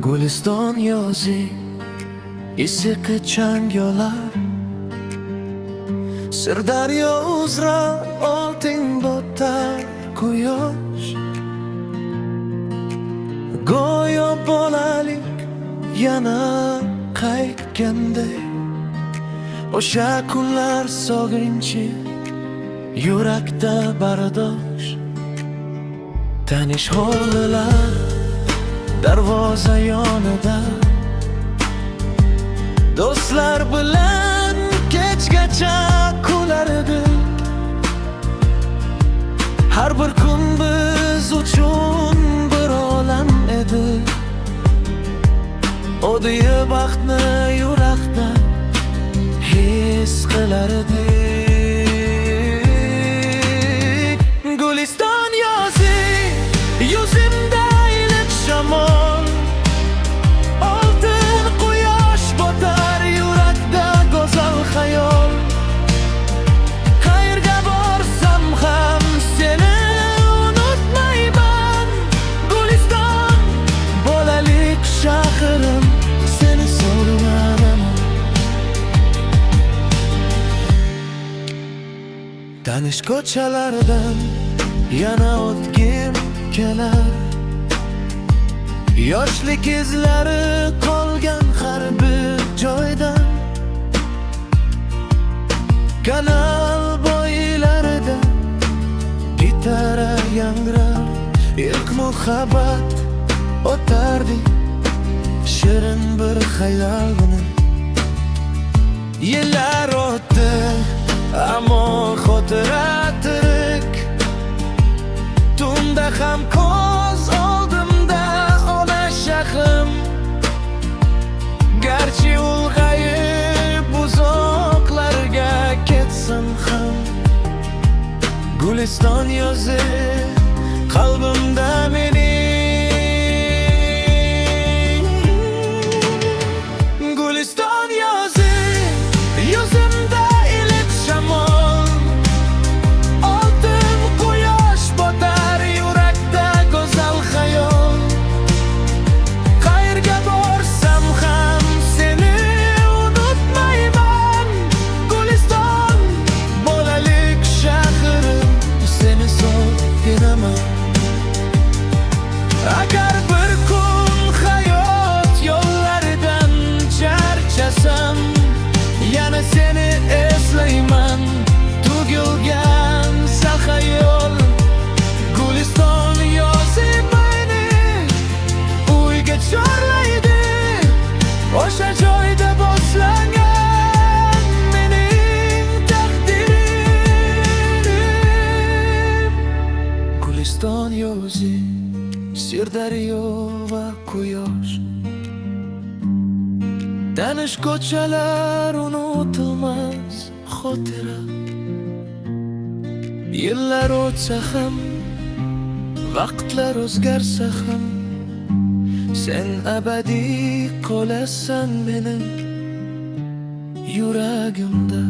Guliston yozi, isiqi chang yo'lar, Sirdaryo uzra oltin botar quyosh. Go'yo bolalik yana qaytganday, o'sha kunlar sog'inchi yurakda bardosh. Tanish hovlilar darvoza yonida, do'stlar bilan kechgacha kulardik. Har bir kun biz uchun bir olam edi. O'diyi baxtni yurakda his qilardik. Guliston yozi, yuzimda iliq shamol, oltin quyosh botar yurakda go'zal xayol. Qayerga borsam ham seni unutmayman. Guliston, bolalik shahrim, seni so'raman. Tanish ko'chalardan yana o'tgim kelar, yoshlik izlari qolgan har bir joydan. Kanal bo'ylarida gitara yangrar, ilk muhabbat o'tardik, shirin bir xayol bilan. Yillar o'tdi, ammo xotira tirik. Tunda ham ko'z oldimda ona shahrim, garchi ulg'ayib uzoqlarga ketsam ham. Guliston yozi qalbimda mening. Guliston yozi, yuzimda iliq shamol, oltin quyosh botar yurakda go'zal xayol. Qayerga borsam ham seni unutmayman. Guliston, bolalik shahrim, seni so'raman. Agar bir kun hayot yo'llaridan charchasam, yana seni eslayman. Tugilgan sahayol. Guliston yozi meni uyga chorlaydi, o'sha joyda boshlangan mening taqdirim. Guliston yozi, Sirdaryo va quyosh, tanish ko'chalar unutilmas xotira. Yillar o'tsa ham, vaqtlar o'zgarsa ham, sen abadiy qolasan mening yuragimda.